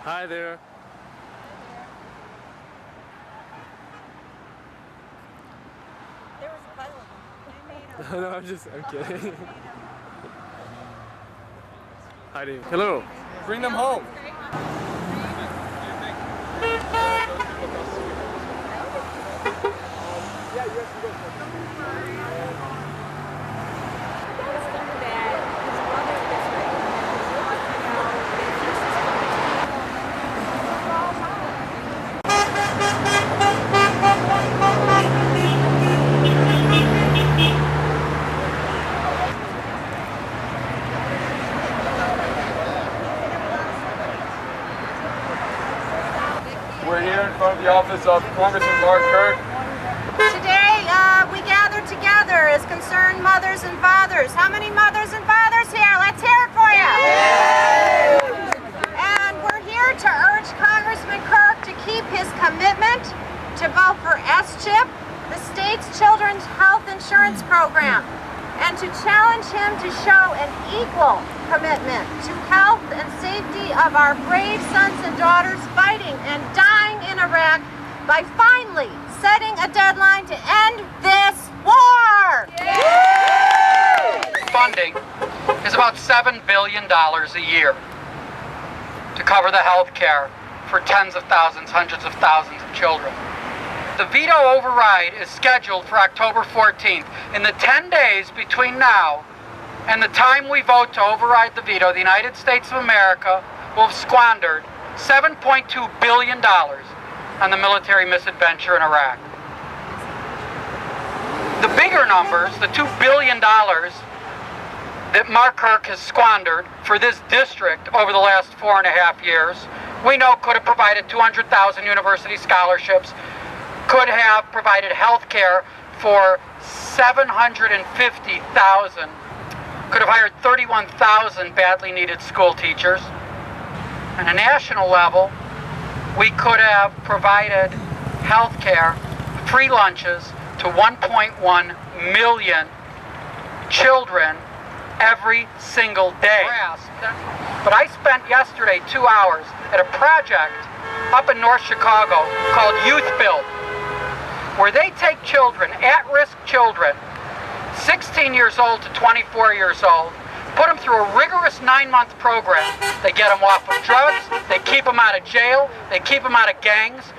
Hi there. There was a pile of them. No, I'm kidding. Hiding. Hello. Bring them home. We're here in front of the office of Congressman Kirk. Today, we gathered together as concerned mothers and fathers. How many mothers and fathers here? Let's hear it for you. And we're here to urge Congressman Kirk to keep his commitment to vote for SCHIP, the state's children's health insurance program, and to challenge him to show an equal commitment to health and safety of our brave sons and daughters fighting and dying in Iraq by finally setting a deadline to end this war. Funding is about $7 billion a year to cover the health care for tens of thousands, hundreds of thousands of children. The veto override is scheduled for October 14th. In the 10 days between now and the time we vote to override the veto, the United States of America will have squandered $7.2 billion on the military misadventure in Iraq. The bigger numbers, the $2 billion that Mark Kirk has squandered for this district over the last 4.5 years, we know could have provided 200,000 university scholarships, could have provided health care for 750,000, could have hired 31,000 badly needed school teachers. On a national level, we could have provided health care, free lunches to 1.1 million children every single day. But I spent yesterday 2 hours at a project up in North Chicago called Youth Build, where they take children, at-risk children, 16 years old to 24 years old, put them through a rigorous 9-month program. They get them off of drugs, they keep them out of jail, they keep them out of gangs,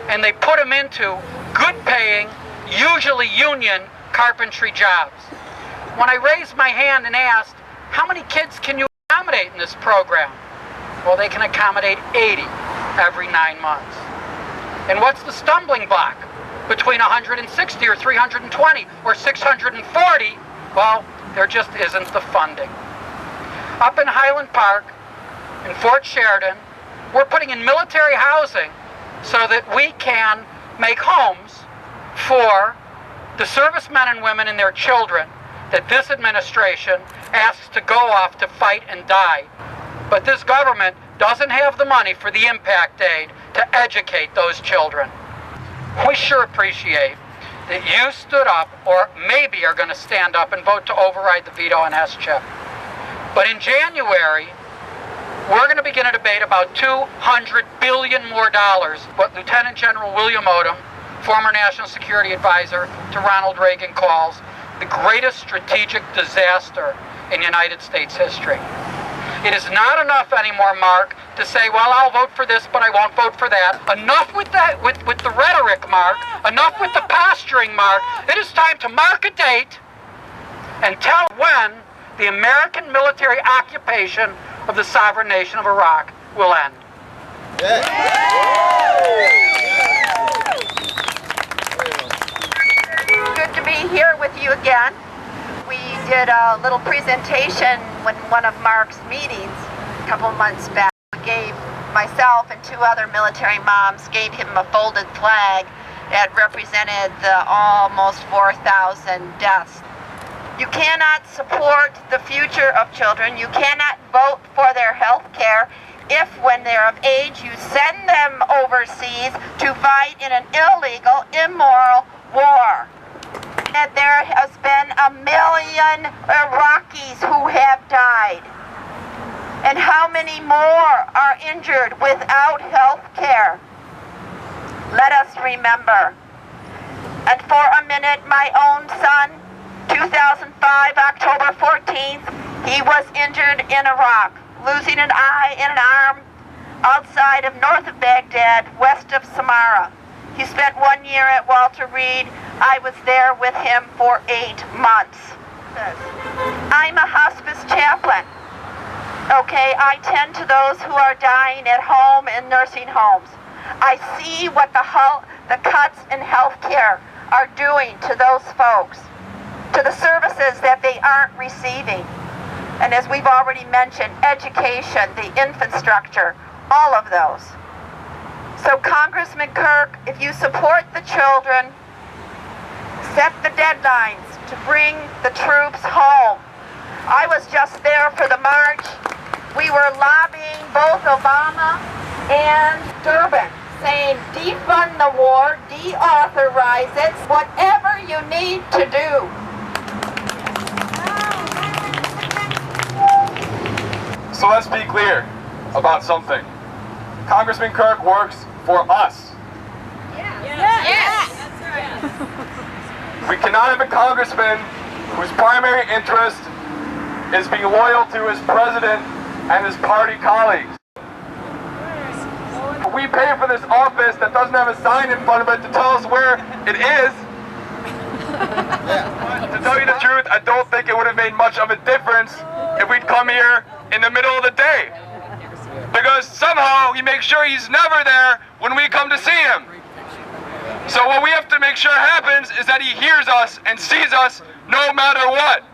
and they put them into good-paying, usually union, carpentry jobs. When I raised my hand and asked, how many kids can you accommodate in this program? Well, they can accommodate 80 every 9 months. And what's the stumbling block between 160 or 320 or 640? Well, there just isn't the funding. Up in Highland Park, in Fort Sheridan, we're putting in military housing so that we can make homes for the servicemen and women and their children that this administration asks to go off to fight and die. But this government doesn't have the money for the impact aid to educate those children. We sure appreciate that you stood up, or maybe are going to stand up and vote to override the veto on SCHIP. But in January, we're going to begin a debate about $200 billion more, what Lieutenant General William Odom, former National Security Advisor to Ronald Reagan, calls the greatest strategic disaster in United States history. It is not enough anymore, Mark, to say, well, I'll vote for this, but I won't vote for that. Enough with that, with the rhetoric, Mark. Enough with the posturing, Mark. It is time to mark a date and tell when the American military occupation of the sovereign nation of Iraq will end. Good to be here with you again. We did a little presentation in one of Mark's meetings a couple months back. We gave myself and 2 other military moms, gave him a folded flag that represented the almost 4,000 deaths. You cannot support the future of children. You cannot vote for their health care if, when they're of age, you send them overseas to fight in an illegal, immoral war. That there has been 1 million Iraqis who have died. And how many more are injured without health care? Let us remember. And for a minute, my own son, 2005, October 14th, he was injured in Iraq, losing an eye and an arm outside of north of Baghdad, west of Samarra. He spent 1 year at Walter Reed. I was there with him for 8 months. I'm a hospice chaplain. Okay, I tend to those who are dying at home in nursing homes. I see what the cuts in health care are doing to those folks, to the services that they aren't receiving. And as we've already mentioned, education, the infrastructure, all of those. So Congressman Kirk, if you support the children, set the deadlines to bring the troops home. I was just there for the march. We were lobbying both Obama and Durbin, saying defund the war, deauthorize it, whatever you need to do. So let's be clear about something. Congressman Kirk works for us. Yes. We cannot have a congressman whose primary interest is being loyal to his president and his party colleagues. We pay for this office that doesn't have a sign in front of it to tell us where it is. To tell you the truth, I don't think it would have made much of a difference if we'd come here in the middle of the day. Because somehow he makes sure he's never there when we come to see him. So what we have to make sure happens is that he hears us and sees us no matter what.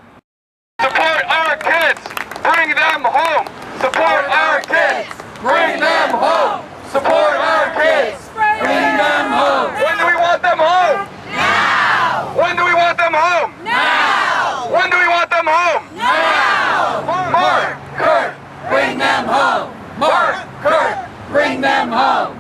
Support our kids, bring them home. Support our kids, bring them home. Support our kids, bring them home. When do we want them home? Now! When do we want them home? Now! When do we want them home? Now! Mark, Kirk, Bring them home! Mark, Kirk, Bring them home!